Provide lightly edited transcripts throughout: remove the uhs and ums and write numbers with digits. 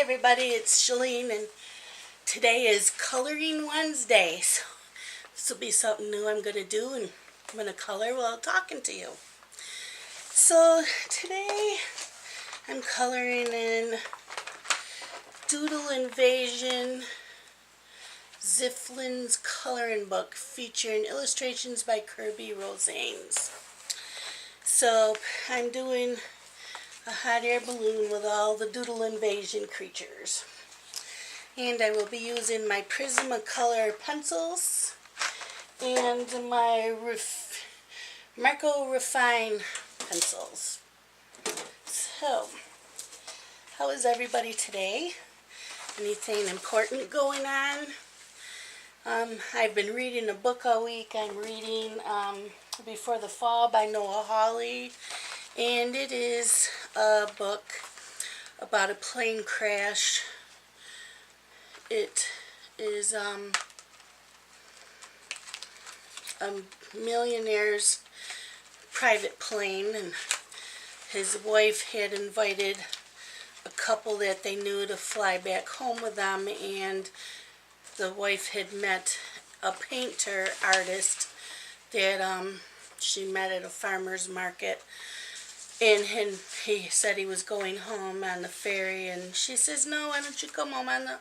everybody, it's Shalene, and today is Coloring Wednesday, so this will be something new I'm going to do, and I'm going to color while talking to you. So today I'm coloring in Doodle Invasion Ziflin's coloring book featuring illustrations by Kirby Rosanes. So I'm doing a hot air balloon with all the Doodle Invasion creatures. And I will be using my Prismacolor pencils and my Marco Refine pencils. So, how is everybody today? Anything important going on? I've been reading a book all week. I'm reading Before the Fall by Noah Hawley. And it is a book about a plane crash. It is a millionaire's private plane, and his wife had invited a couple that they knew to fly back home with them, and the wife had met a painter artist that she met at a farmer's market. And he said he was going home on the ferry, and she says, no, why don't you come home on the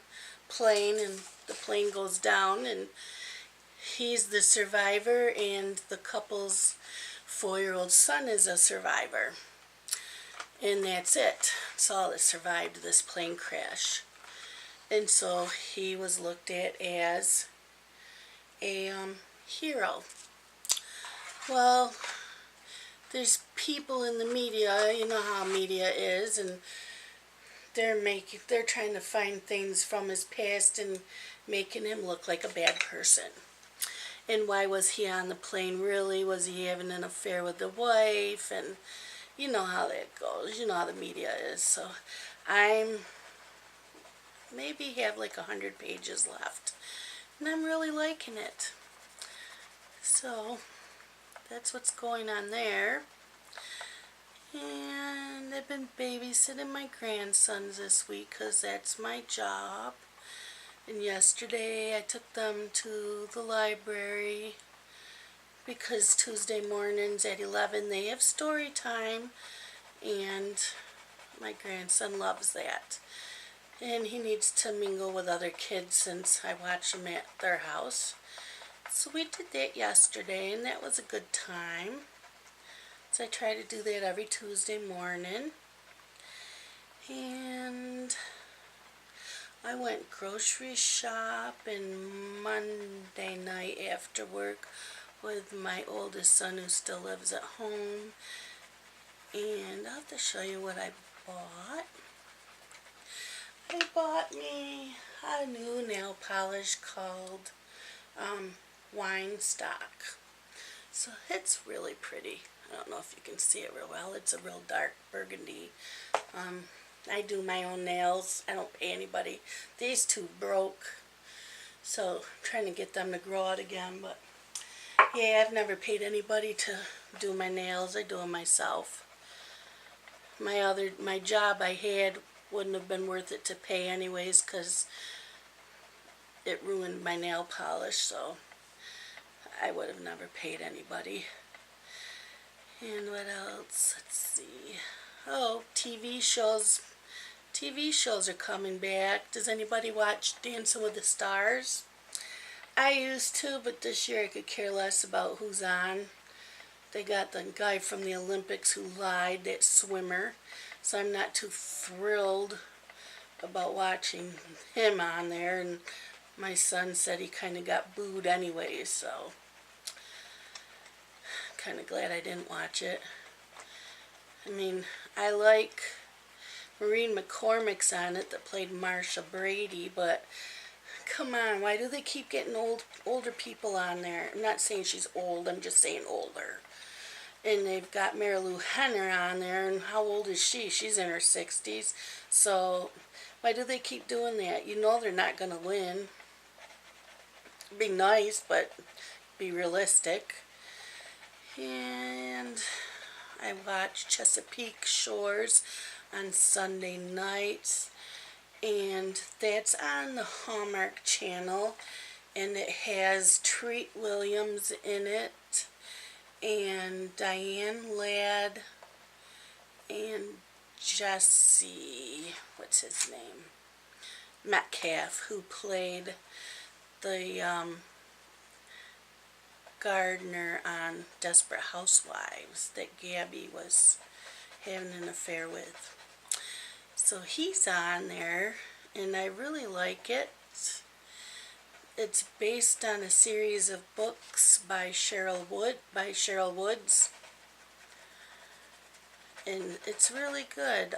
plane? And the plane goes down, and he's the survivor, and the couple's 4-year-old son is a survivor. And that's it. That's all that survived this plane crash. And so he was looked at as a hero. Well, there's people in the media, you know how media is, and they're trying to find things from his past and making him look like a bad person. And why was he on the plane really? Was he having an affair with the wife? And you know how that goes. You know how the media is. So I'm maybe have like 100 pages left, and I'm really liking it. So that's what's going on there. And I've been babysitting my grandsons this week because that's my job. And yesterday I took them to the library because Tuesday mornings at 11 they have story time, and my grandson loves that. And he needs to mingle with other kids since I watch him at their house. So we did that yesterday, and that was a good time. So I try to do that every Tuesday morning. And I went grocery shopping Monday night after work with my oldest son who still lives at home. And I'll have to show you what I bought. I bought me a new nail polish called Wine Stock. So it's really pretty. I don't know if you can see it real well. It's a real dark burgundy. I do my own nails. I don't pay anybody. These two broke, so I'm trying to get them to grow out again. But yeah, I've never paid anybody to do my nails. I do them myself. My job I had wouldn't have been worth it to pay anyways because it ruined my nail polish, so I would have never paid anybody. And what else? Let's see. Oh, TV shows. TV shows are coming back. Does anybody watch Dancing with the Stars? I used to, but this year I could care less about who's on. They got the guy from the Olympics who lied, that swimmer. So I'm not too thrilled about watching him on there. And my son said he kind of got booed anyway, so I'm kind of glad I didn't watch it. I mean, I like Maureen McCormick's on it that played Marsha Brady, but come on, why do they keep getting older people on there? I'm not saying she's old, I'm just saying older. And they've got Marilu Henner on there, and how old is she? She's in her 60s. So why do they keep doing that? You know they're not going to win. Be nice, but be realistic. And I watched Chesapeake Shores on Sunday nights. and that's on the Hallmark Channel, and it has Treat Williams in it, and Diane Ladd, and Jesse, what's his name? Metcalf, who played the gardener on Desperate Housewives that Gabby was having an affair with. So he's on there, and I really like it. It's based on a series of books by Cheryl Woods, and it's really good.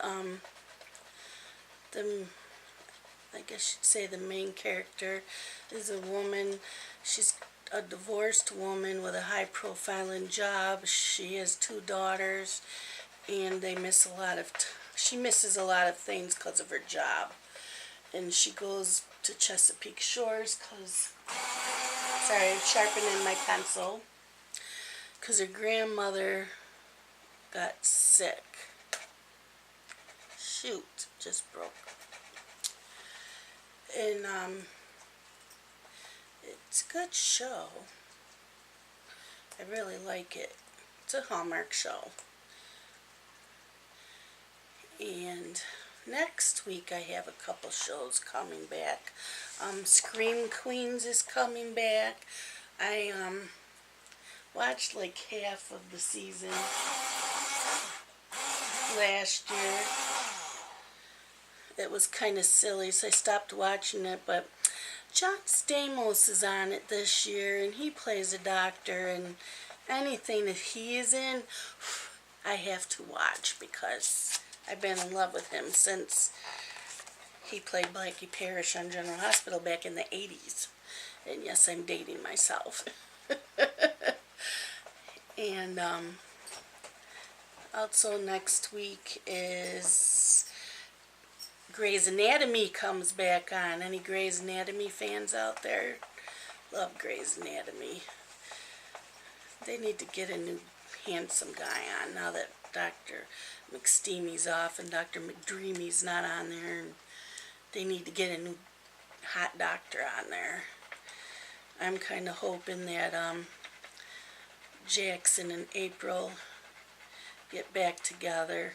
I guess you'd say the main character is a woman. She's a divorced woman with a high-profiling job. She has 2 daughters, and she misses a lot of things because of her job. And she goes to Chesapeake Shores sorry, I'm sharpening my pencil, because her grandmother got sick. Shoot, just broke. And it's a good show. I really like it. It's a Hallmark show. And next week I have a couple shows coming back. Scream Queens is coming back. I watched like half of the season last year. It was kind of silly, so I stopped watching it, but John Stamos is on it this year, and he plays a doctor, and anything that he is in, I have to watch, because I've been in love with him since he played Blackie Parrish on General Hospital back in the 80s. And yes, I'm dating myself. And also next week is Grey's Anatomy comes back on. Any Grey's Anatomy fans out there? Love Grey's Anatomy. They need to get a new handsome guy on now that Dr. McSteamy's off and Dr. McDreamy's not on there. And they need to get a new hot doctor on there. I'm kind of hoping that Jackson and April get back together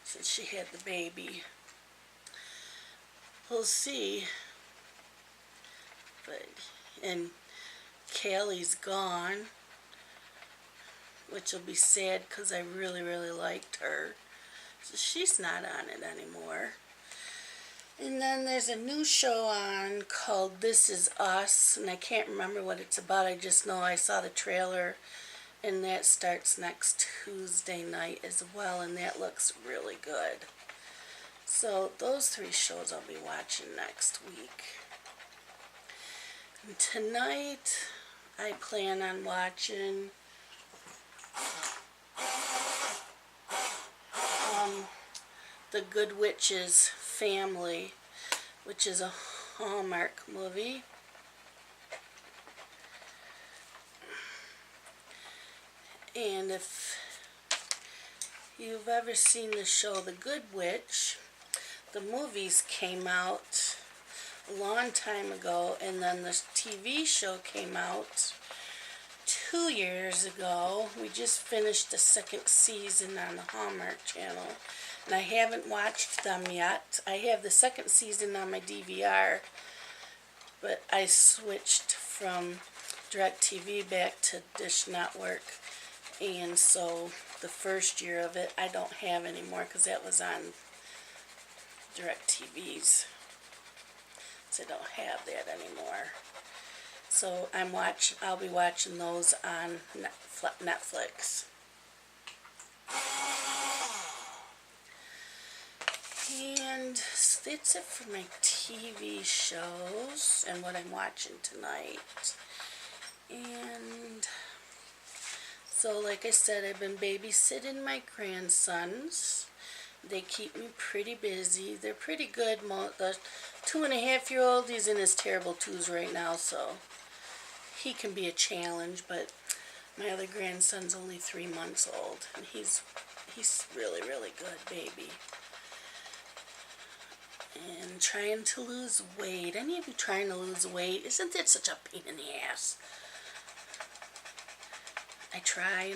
since she had the baby. We'll see. And Kaylee's gone, which will be sad because I really, really liked her. So she's not on it anymore. And then there's a new show on called This Is Us, and I can't remember what it's about. I just know I saw the trailer, and that starts next Tuesday night as well, and that looks really good. So those 3 shows I'll be watching next week. And tonight I plan on watching The Good Witch's Family, which is a Hallmark movie. And if you've ever seen the show The Good Witch, the movies came out a long time ago, and then the TV show came out 2 years ago. We just finished the 2nd season on the Hallmark Channel, and I haven't watched them yet. I have the 2nd season on my DVR, but I switched from DirecTV back to Dish Network, and so the first year of it I don't have anymore because that was on DirecTV's, so I don't have that anymore. So I'll be watching those on Netflix. And that's it for my TV shows and what I'm watching tonight. And so, like I said, I've been babysitting my grandsons. They keep me pretty busy. They're pretty good. The 2.5-year-old, he's in his terrible twos right now, so he can be a challenge, but my other grandson's only 3 months old, and he's really, really good baby. and trying to lose weight. Any of you trying to lose weight? Isn't that such a pain in the ass? I try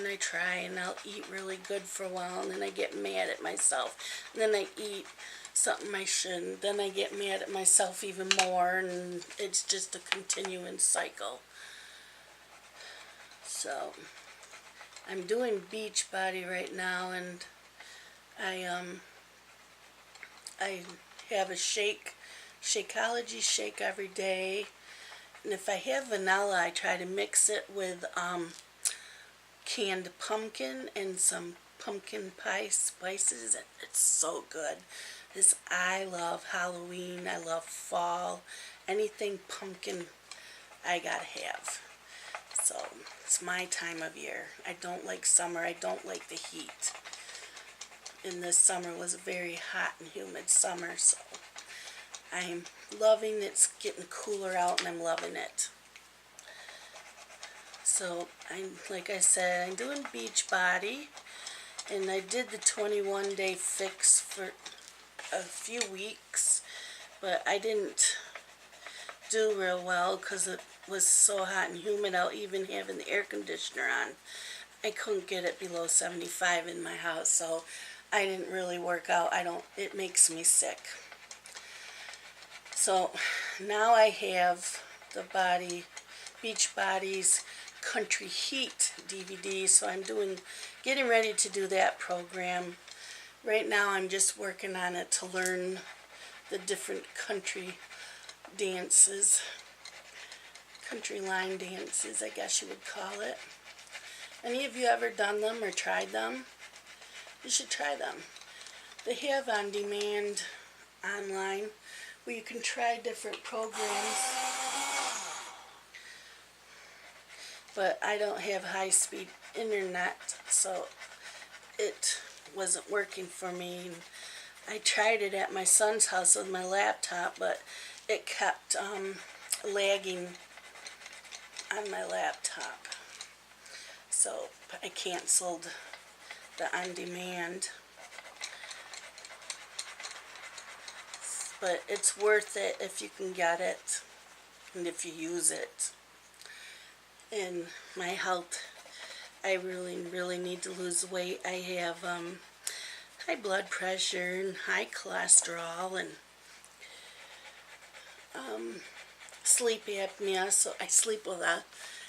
and I'll eat really good for a while and then I get mad at myself. And then I eat something I shouldn't. Then I get mad at myself even more, and it's just a continuing cycle. So I'm doing Beachbody right now, and I have a Shakeology shake every day. And if I have vanilla, I try to mix it with canned pumpkin and some pumpkin pie spices. It's so good. I love Halloween. I love fall. Anything pumpkin, I gotta have. So it's my time of year. I don't like summer. I don't like the heat. And this summer was a very hot and humid summer, so I'm loving it's getting cooler out, and I'm loving it. So like I said, I'm doing Beachbody, and I did the 21-day fix for a few weeks, but I didn't do real well because it was so hot and humid out, even having the air conditioner on. I couldn't get it below 75 in my house, so I didn't really work out. It makes me sick. So now I have the Beachbody's Country Heat DVD, so I'm getting ready to do that program. Right now I'm just working on it to learn the different country dances, country line dances, I guess you would call it. Any of you ever done them or tried them? You should try them. They have on demand online where you can try different programs. But I don't have high-speed internet, so it wasn't working for me. I tried it at my son's house with my laptop, but it kept lagging on my laptop. So I canceled the on-demand. But it's worth it if you can get it and if you use it. In my health, I really need to lose weight. I have high blood pressure and high cholesterol and sleep apnea, so I sleep with a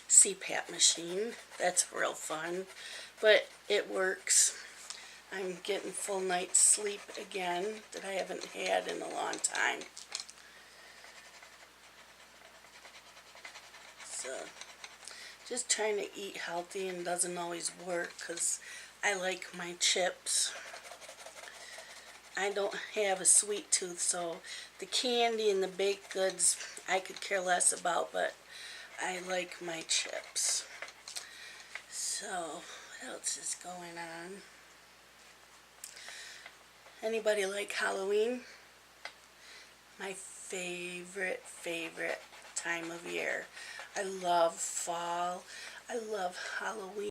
CPAP machine. That's real fun, but it works. I'm getting full night's sleep again that I haven't had in a long time. So just trying to eat healthy, and doesn't always work because I like my chips. I don't have a sweet tooth, so the candy and the baked goods I could care less about, but I like my chips. So what else is going on? Anybody like Halloween? My favorite time of year. I love fall. I love Halloween.